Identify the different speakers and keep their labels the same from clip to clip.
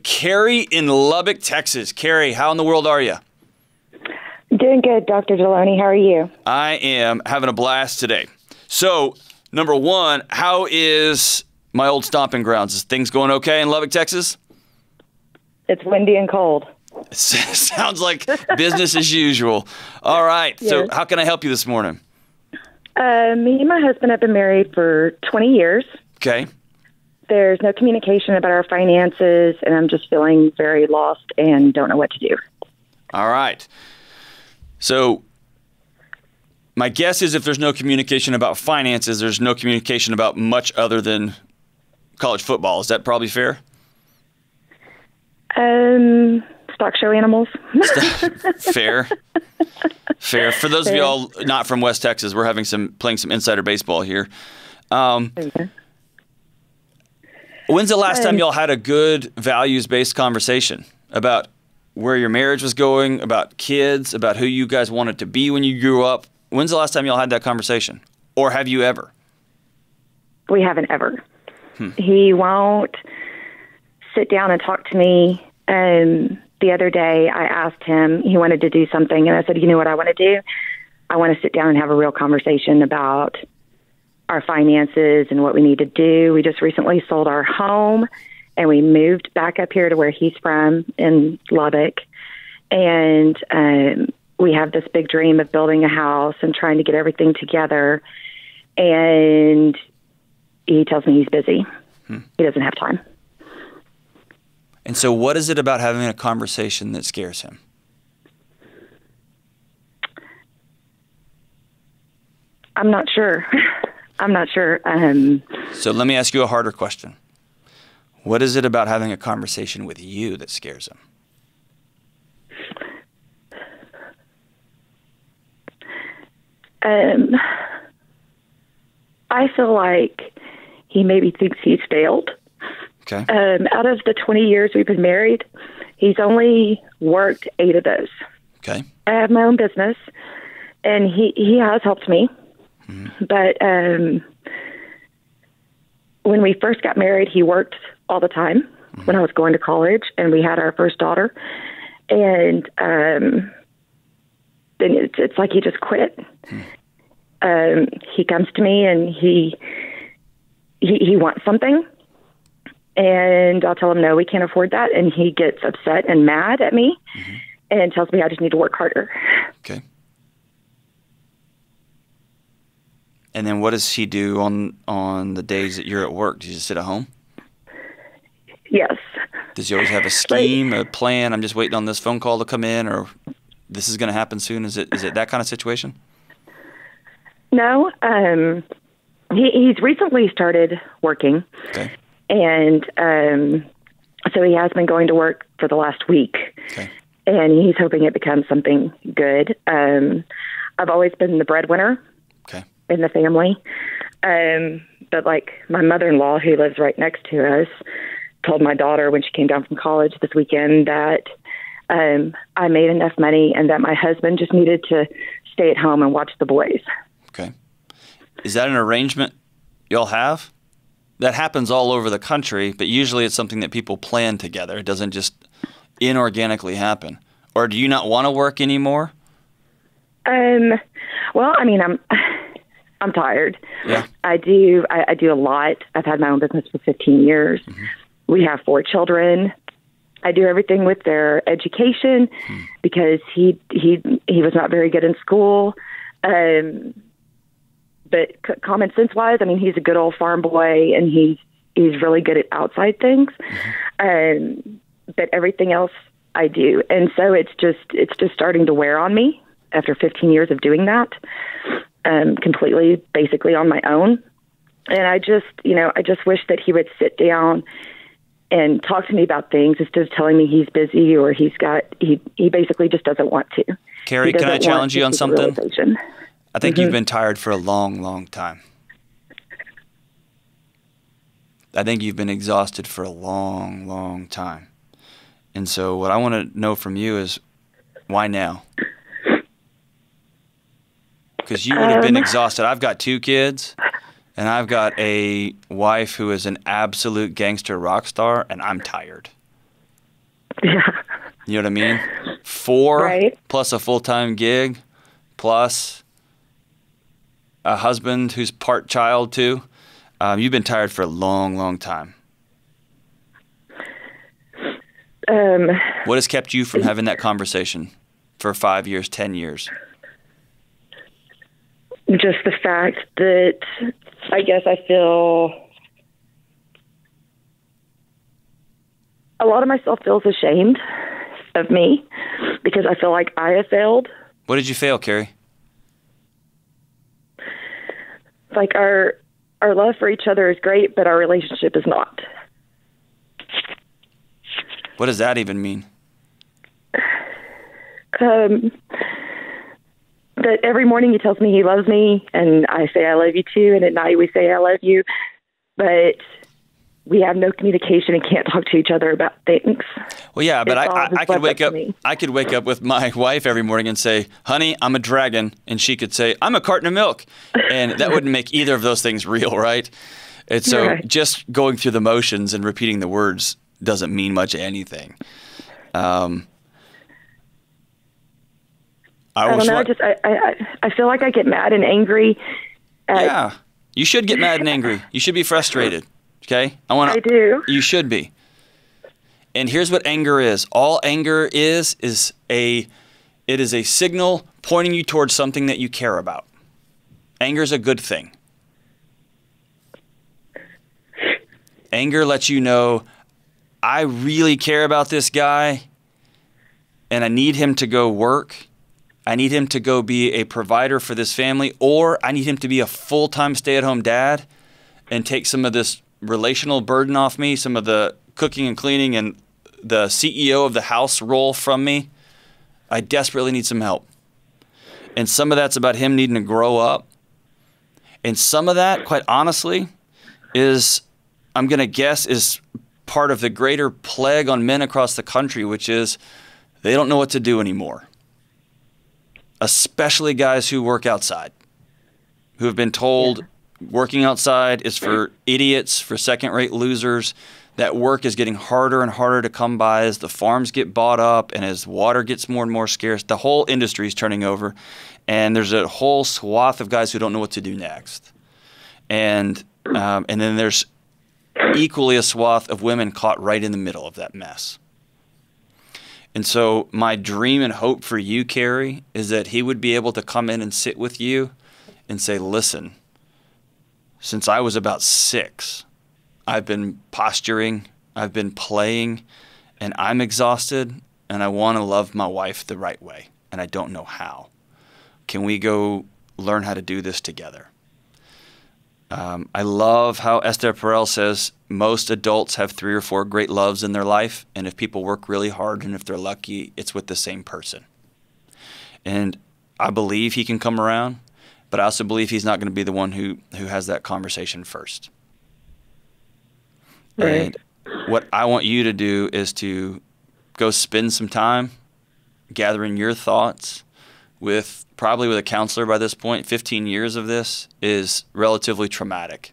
Speaker 1: Carrie in Lubbock, Texas. Carrie, how in the world are you?
Speaker 2: Doing good, Dr. Delony. How are you?
Speaker 1: I am having a blast today. So, number one, how is my old stomping grounds? Is things going okay in Lubbock, Texas?
Speaker 2: It's windy and cold.
Speaker 1: Sounds like business as usual. All right. Yes. So how can I help you this morning?
Speaker 2: Me and my husband have been married for 20 years.
Speaker 1: Okay.
Speaker 2: There's no communication about our finances, and I'm just feeling very lost and don't know what to do.
Speaker 1: All right. So my guess is if there's no communication about finances, there's no communication about much other than college football. Is that probably fair?
Speaker 2: Stock show animals.
Speaker 1: Fair. Fair. For those of y'all not from West Texas, we're having playing some insider baseball here. When's the last time y'all had a good values-based conversation about where your marriage was going, about kids, about who you guys wanted to be when you grew up? When's the last time y'all had that conversation? Or have you ever?
Speaker 2: We haven't ever. He won't sit down and talk to me. The other day I asked him, he wanted to do something, and I said, you know what I want to do? I want to sit down and have a real conversation about our finances and what we need to do. We just recently sold our home, and we moved back up here to where he's from in Lubbock. And we have this big dream of building a house and trying to get everything together. And he tells me he's busy. He doesn't have time.
Speaker 1: And so what is it about having a conversation that scares him?
Speaker 2: I'm not sure. I'm not sure.
Speaker 1: So let me ask you a harder question. What is it about having a conversation with you that scares him?
Speaker 2: I feel like he maybe thinks he's failed.
Speaker 1: Okay.
Speaker 2: Out of the 20 years we've been married, he's only worked 8 of those.
Speaker 1: Okay.
Speaker 2: I have my own business, and he has helped me. But when we first got married, he worked all the time when I was going to college, and we had our first daughter. And then it's like he just quit. He comes to me, and he wants something. And I'll tell him, no, we can't afford that. And he gets upset and mad at me and tells me I just need to work harder.
Speaker 1: Okay. And then what does he do on the days that you're at work? Does he just sit at home?
Speaker 2: Yes.
Speaker 1: Does he always have a scheme, a plan? I'm just waiting on this phone call to come in, or this is going to happen soon? Is it that kind of situation?
Speaker 2: No. He's recently started working.
Speaker 1: Okay.
Speaker 2: And so he has been going to work for the last week.
Speaker 1: Okay. And
Speaker 2: he's hoping it becomes something good. I've always been the breadwinner in the family. But like my mother-in-law, who lives right next to us, told my daughter when she came down from college this weekend that I made enough money and that my husband just needed to stay at home and watch the boys. Okay.
Speaker 1: Is that an arrangement y'all have? That happens all over the country, but usually it's something that people plan together. It doesn't just inorganically happen. Or do you not want to work anymore?
Speaker 2: Well, I mean, I'm tired.
Speaker 1: Yeah.
Speaker 2: I do a lot. I've had my own business for 15 years. We have 4 children. I do everything with their education because he was not very good in school. But common sense wise, I mean, he's a good old farm boy, and he's really good at outside things. But everything else I do, and so it's just starting to wear on me after 15 years of doing that, completely, basically on my own. And I just wish that he would sit down and talk to me about things instead of telling me he's busy or he basically just doesn't want to.
Speaker 1: Carrie, can I challenge you on something? I think you've been tired for a long, long time. I think you've been exhausted for a long, long time. And so what I want to know from you is, why now? Because you would have been exhausted. I've got 2 kids, and I've got a wife who is an absolute gangster rock star, and I'm tired.
Speaker 2: Yeah.
Speaker 1: You know what I mean? 4
Speaker 2: Right.
Speaker 1: plus a full-time gig plus a husband who's part child too. You've been tired for a long, long time. What has kept you from having that conversation for 5 years, 10 years?
Speaker 2: Just the fact that I guess I feel a lot of myself feels ashamed of me because I feel like I have failed.
Speaker 1: What did you fail, Carrie?
Speaker 2: Like our love for each other is great, but our relationship is not.
Speaker 1: What does that even mean?
Speaker 2: That every morning he tells me he loves me, and I say I love you too, and at night we say I love you, but we have no communication and can't talk to each other about things.
Speaker 1: Well, yeah, but I could wake up.
Speaker 2: Me.
Speaker 1: I could wake up with my wife every morning and say, "Honey, I'm a dragon," and she could say, "I'm a carton of milk," and that wouldn't make either of those things real, right? And so,
Speaker 2: Right.
Speaker 1: just going through the motions and repeating the words doesn't mean much of anything.
Speaker 2: I don't know. I feel like I get mad and angry.
Speaker 1: Yeah, you should get mad and angry. You should be frustrated. Okay,
Speaker 2: I do.
Speaker 1: You should be. And here's what anger is. All anger is it is a signal pointing you towards something that you care about. Anger is a good thing. Anger lets you know, I really care about this guy, and I need him to go work. I need him to go be a provider for this family, or I need him to be a full-time stay-at-home dad and take some of this relational burden off me, some of the cooking and cleaning and the CEO of the house role from me. I desperately need some help. And some of that's about him needing to grow up. And some of that, quite honestly, is, I'm going to guess, is part of the greater plague on men across the country, which is they don't know what to do anymore. Especially guys who work outside, who have been told working outside is for idiots, for second-rate losers. That work is getting harder and harder to come by as the farms get bought up and as water gets more and more scarce. The whole industry is turning over, and there's a whole swath of guys who don't know what to do next. And then there's equally a swath of women caught right in the middle of that mess. And so my dream and hope for you, Carrie, is that he would be able to come in and sit with you and say, listen, since I was about 6, I've been posturing, I've been playing, and I'm exhausted, and I want to love my wife the right way, and I don't know how. Can we go learn how to do this together? I love how Esther Perel says most adults have 3 or 4 great loves in their life, and if people work really hard and if they're lucky, it's with the same person. And I believe he can come around, but I also believe he's not going to be the one who has that conversation first.
Speaker 2: Right.
Speaker 1: And what I want you to do is to go spend some time gathering your thoughts probably with a counselor by this point. 15 years of this is relatively traumatic.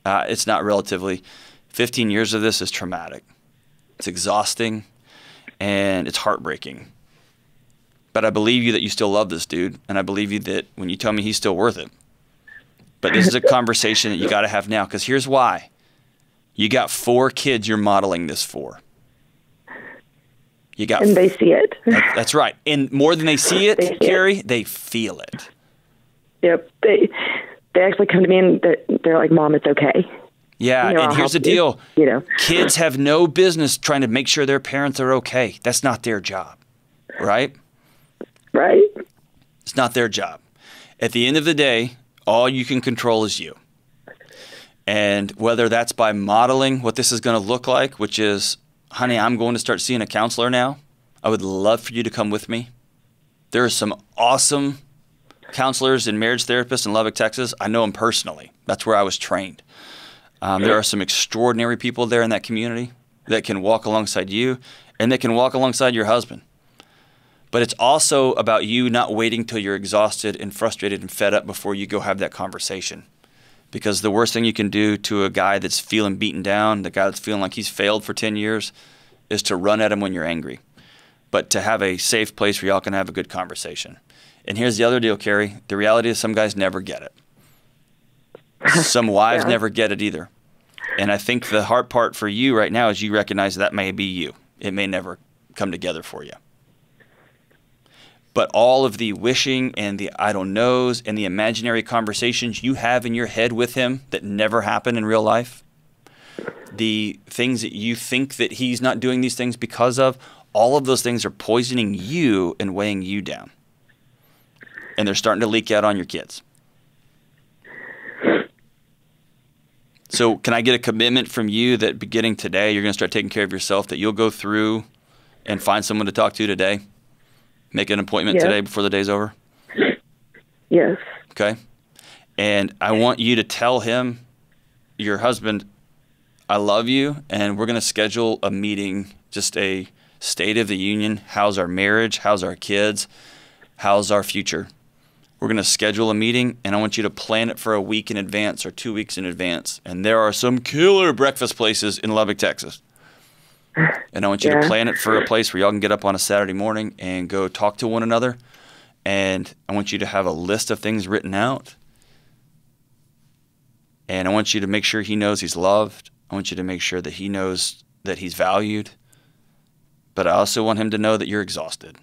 Speaker 1: It's not relatively. 15 years of this is traumatic. It's exhausting, and it's heartbreaking. But I believe you that you still love this dude, and I believe you that when you tell me he's still worth it. But this is a conversation that you got to have now, because here's why. You got 4 kids you're modeling this for.
Speaker 2: And they see it.
Speaker 1: That's right. And more than they see it, Carrie, they feel it.
Speaker 2: Yep. They actually come to me and they're like, Mom, it's okay.
Speaker 1: Yeah, and here's the deal. Kids have no business trying to make sure their parents are okay. That's not their job, right?
Speaker 2: Right.
Speaker 1: It's not their job. At the end of the day, all you can control is you. And whether that's by modeling what this is going to look like, which is, honey, I'm going to start seeing a counselor now. I would love for you to come with me. There are some awesome counselors and marriage therapists in Lubbock, Texas. I know them personally. That's where I was trained. There are some extraordinary people there in that community that can walk alongside you and that can walk alongside your husband. But it's also about you not waiting till you're exhausted and frustrated and fed up before you go have that conversation. Because the worst thing you can do to a guy that's feeling beaten down, the guy that's feeling like he's failed for 10 years, is to run at him when you're angry, but to have a safe place where y'all can have a good conversation. And here's the other deal, Carrie. The reality is some guys never get it. Some wives never get it either. And I think the hard part for you right now is you recognize that may be you. It may never come together for you. But all of the wishing and the I don't knows and the imaginary conversations you have in your head with him that never happen in real life, the things that you think that he's not doing these things because of, all of those things are poisoning you and weighing you down. And they're starting to leak out on your kids. So can I get a commitment from you that beginning today, you're going to start taking care of yourself, that you'll go through and find someone to talk to today? Make an appointment today before the day's over?
Speaker 2: Yes.
Speaker 1: Okay. And I want you to tell him, your husband, I love you, and we're going to schedule a meeting, just a State of the Union. How's our marriage? How's our kids? How's our future? We're going to schedule a meeting, and I want you to plan it for a week in advance or 2 weeks in advance. And there are some killer breakfast places in Lubbock, Texas. And I want you to plan it for a place where y'all can get up on a Saturday morning and go talk to one another. And I want you to have a list of things written out. And I want you to make sure he knows he's loved. I want you to make sure that he knows that he's valued. But I also want him to know that you're exhausted.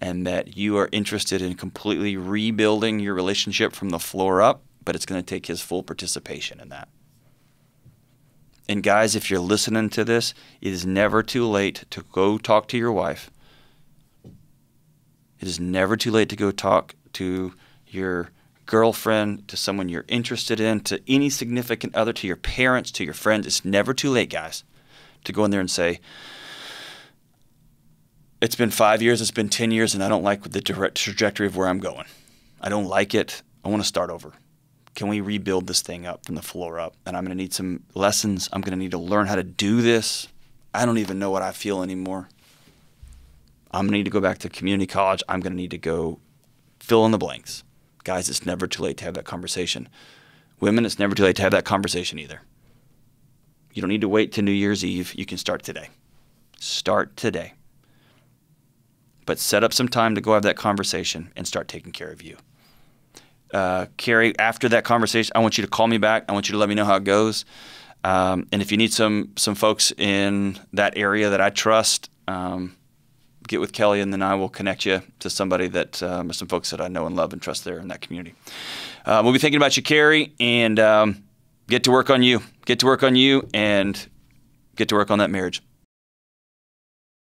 Speaker 1: And that you are interested in completely rebuilding your relationship from the floor up, but it's going to take his full participation in that. And guys, if you're listening to this, it is never too late to go talk to your wife. It is never too late to go talk to your girlfriend, to someone you're interested in, to any significant other, to your parents, to your friends. It's never too late, guys, to go in there and say, it's been 5 years, it's been 10 years, and I don't like the direct trajectory of where I'm going. I don't like it. I want to start over. Can we rebuild this thing up from the floor up? And I'm going to need some lessons. I'm going to need to learn how to do this. I don't even know what I feel anymore. I'm going to need to go back to community college. I'm going to need to go fill in the blanks. Guys, it's never too late to have that conversation. Women, it's never too late to have that conversation either. You don't need to wait till New Year's Eve. You can start today. Start today. But set up some time to go have that conversation and start taking care of you. Carrie, after that conversation, I want you to call me back. I want you to let me know how it goes. And if you need some folks in that area that I trust, get with Kelly, and then I will connect you to somebody that some folks that I know and love and trust there in that community. We'll be thinking about you, Carrie, and get to work on you. Get to work on you and get to work on that marriage.